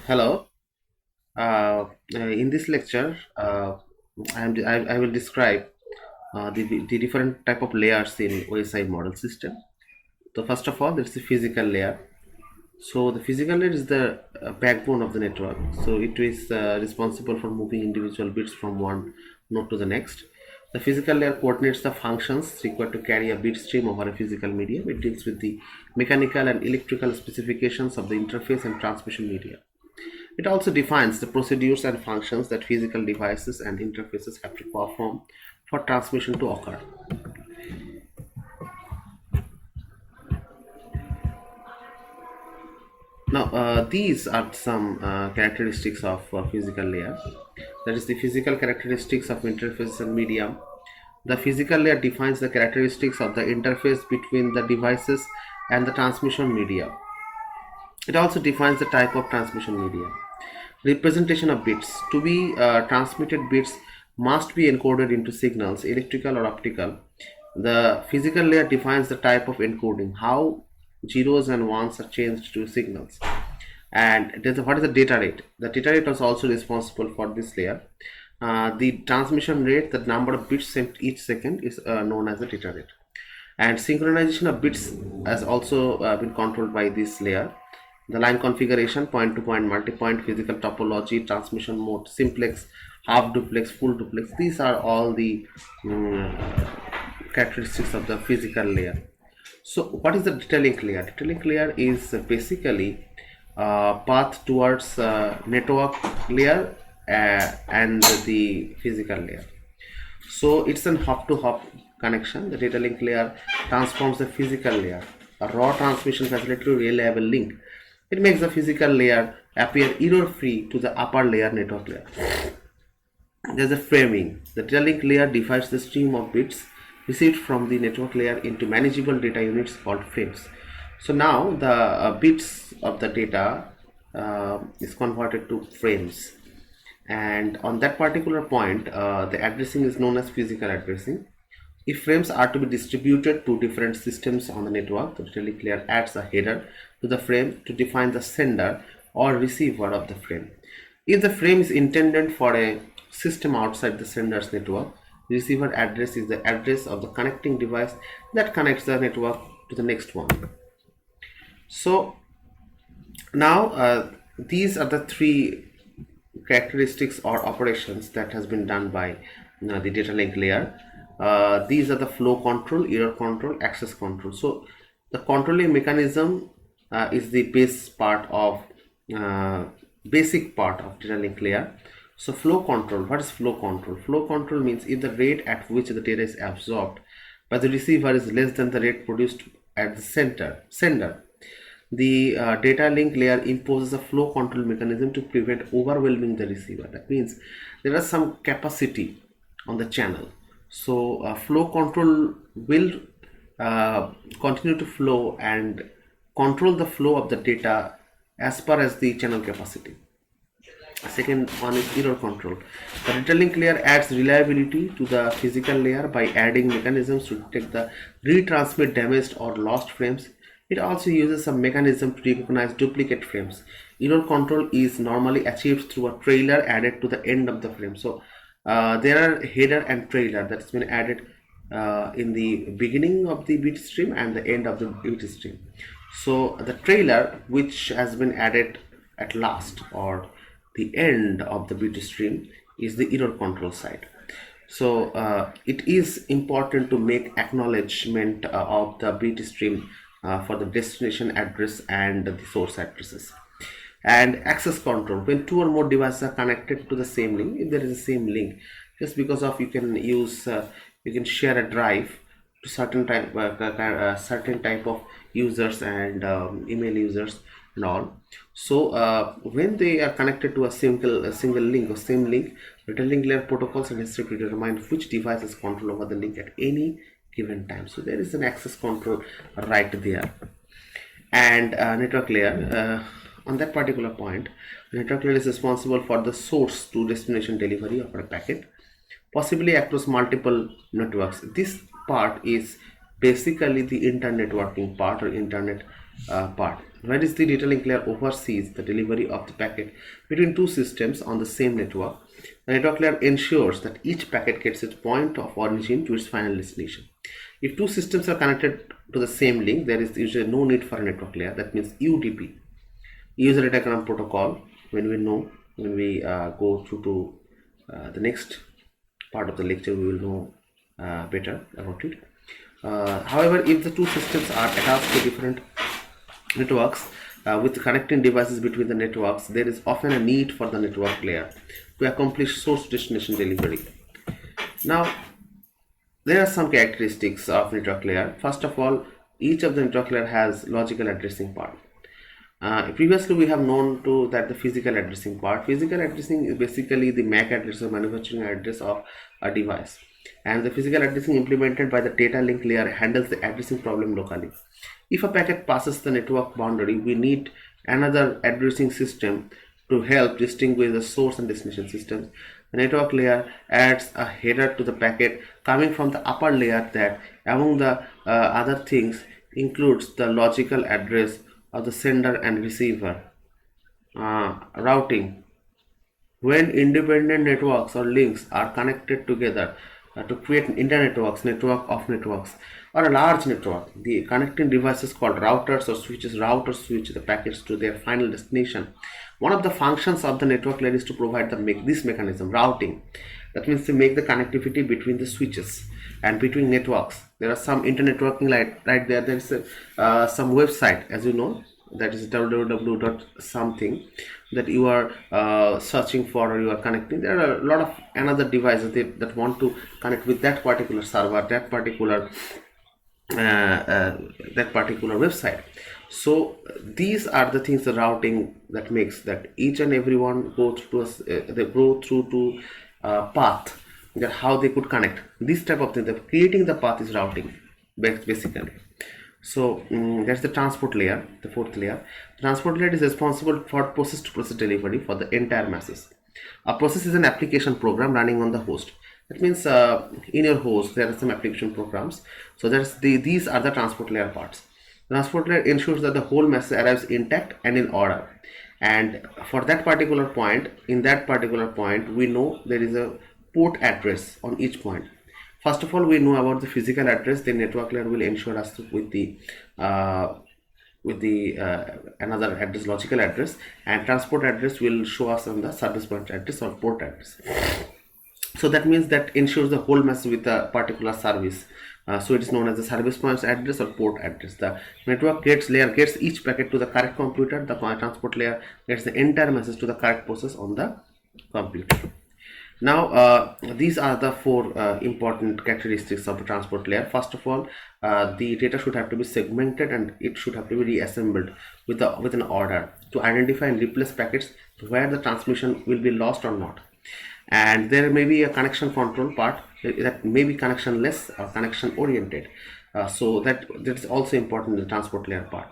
Hello. In this lecture, I will describe the different type of layers in OSI model system. So first of all, there's the physical layer. So the physical layer is the backbone of the network. So it is responsible for moving individual bits from one node to the next. The physical layer coordinates the functions required to carry a bit stream over a physical medium. It deals with the mechanical and electrical specifications of the interface and transmission medium. It also defines the procedures and functions that physical devices and interfaces have to perform for transmission to occur. Now, these are some characteristics of physical layer. That is the physical characteristics of interface and medium. The physical layer defines the characteristics of the interface between the devices and the transmission media. It also defines the type of transmission media. Representation of bits. To be transmitted, bits must be encoded into signals, electrical or optical. The physical layer defines the type of encoding, how zeros and ones are changed to signals. And what is the data rate? The data rate is also responsible for this layer. The transmission rate, the number of bits sent each second, is known as the data rate. And synchronization of bits has also been controlled by this layer. The line configuration, point to point, multi-point, physical topology, transmission mode, simplex, half duplex, full duplex, these are all the characteristics of the physical layer. So what is the data link layer? Data link layer is basically path towards network layer and the physical layer. So it's an hop to hop connection. The data link layer transforms the physical layer, a raw transmission facility to reliable link. It makes the physical layer appear error free to the upper layer network layer. There's a framing. The data link layer divides the stream of bits received from the network layer into manageable data units called frames. So now the bits of the data is converted to frames, and on that particular point the addressing is known as physical addressing. If frames are to be distributed to different systems on the network, the data link layer adds a header to the frame to define the sender or receiver of the frame. If the frame is intended for a system outside the sender's network, the receiver address is the address of the connecting device that connects the network to the next one. So now these are the three characteristics or operations that has been done by the data link layer. These are the flow control, error control, access control. So the controlling mechanism is the basic part of data link layer. So flow control, what is flow control? Flow control means if the rate at which the data is absorbed by the receiver is less than the rate produced at the sender, the data link layer imposes a flow control mechanism to prevent overwhelming the receiver. That means there is some capacity on the channel. So flow control will continue to flow and control the flow of the data as per as the channel capacity. Second one is error control. The data link layer adds reliability to the physical layer by adding mechanisms to detect the retransmit damaged or lost frames. It also uses a mechanism to recognize duplicate frames. Error control is normally achieved through a trailer added to the end of the frame. So there are header and trailer that's been added in the beginning of the bit stream and the end of the bit stream. So the trailer which has been added at last or the end of the bit stream is the error control side. So it is important to make acknowledgement of the bit stream for the destination address and the source addresses. And access control, when two or more devices are connected to the same link, if there is a same link, just because of you can use you can share a drive to certain type of users and email users and all. So when they are connected to a single link or same link, data link layer protocols are necessary to determine which device has control over the link at any given time. So there is an access control right there. And network layer, on that particular point, network layer is responsible for the source to destination delivery of a packet, possibly across multiple networks. This part is basically the internet networking part or internet part. whereas the data link layer oversees the delivery of the packet between two systems on the same network. The network layer ensures that each packet gets its point of origin to its final destination. If two systems are connected to the same link, there is usually no need for a network layer. That means UDP, user datagram protocol. When we go through to the next part of the lecture, we will know better about it. However, if the two systems are attached to different networks with connecting devices between the networks, there is often a need for the network layer to accomplish source destination delivery. Now, there are some characteristics of network layer. First of all, each of the network layer has logical addressing part. Previously, we have known to that the physical addressing part. Physical addressing is basically the MAC address or manufacturing address of a device, and the physical addressing implemented by the data link layer handles the addressing problem locally. If a packet passes the network boundary, we need another addressing system to help distinguish the source and destination systems. The network layer adds a header to the packet coming from the upper layer that, among the other things, includes the logical address of the sender and receiver. Routing. When independent networks or links are connected together to create internetworks, network of networks, or a large network, the connecting devices called routers or switches switch the packets to their final destination. One of the functions of the network layer is to provide this mechanism, routing. That means to make the connectivity between the switches and between networks. There are some internetworking right there. There is some website, as you know, that is www.something that you are searching for or you are connecting. There are a lot of another devices that want to connect with that particular server, that particular website. So these are the things, the routing that makes that each and everyone go through they go through to path, that how they could connect. This type of thing, that creating the path is routing basically. So that's the transport layer, the fourth layer. Transport layer is responsible for process-to-process delivery for the entire masses. A process is an application program running on the host. That means in your host there are some application programs. So these are the transport layer parts. The transport layer ensures that the whole message arrives intact and in order. And for that particular point, in that particular point, we know there is a port address on each point. First of all, we know about the physical address. The network layer will ensure us with the another address, logical address, and transport address will show us on the service point address or port address. So that means that ensures the whole message with a particular service. So it is known as the service points address or port address. The network layer gets each packet to the correct computer. The transport layer gets the entire message to the correct process on the computer. Now these are the four important characteristics of the transport layer. First of all, the data should have to be segmented and it should have to be reassembled with an order to identify and replace packets where the transmission will be lost or not. And there may be a connection control part that may be connectionless or connection oriented. So that is also important in the transport layer part.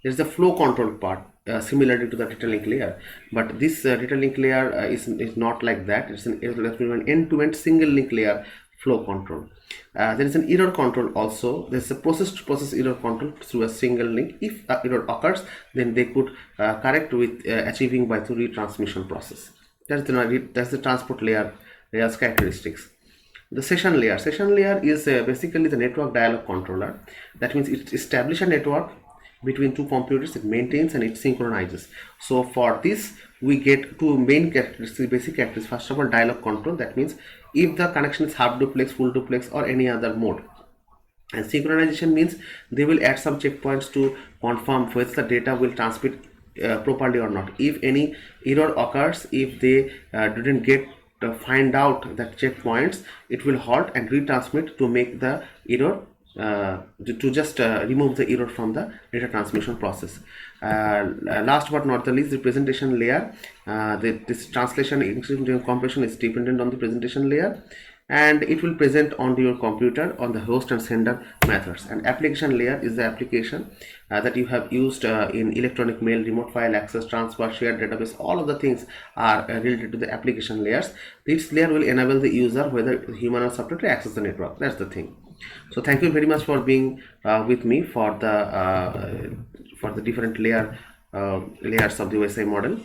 There is the flow control part, similarly to the data link layer, but this data link layer is not like that. It's an end-to-end single link layer flow control. There is an error control also. There is a process-to-process error control through a single link. If an error occurs, then they could correct with achieving by through retransmission process. That's the transport layer's characteristics. The session layer. Session layer is basically the network dialog controller. That means it establishes a network between two computers, it maintains and it synchronizes. So for this we get two main characteristics, basic characteristics. First of all, dialog control. That means if the connection is half duplex, full duplex or any other mode. And synchronization means they will add some checkpoints to confirm whether the data will transmit properly or not. If any error occurs, if they didn't get find out the checkpoints, it will halt and retransmit to make the error to just remove the error from the data transmission process. Last but not the least, the presentation layer. This translation, encryption, compression is dependent on the presentation layer, and it will present on your computer on the host and sender methods. And application layer is the application that you have used in electronic mail, remote file access, transfer, shared database. All of the things are related to the application layers. This layer will enable the user, whether human or software, to access the network. That's the thing. So thank you very much for being with me for the different layers of the OSI model.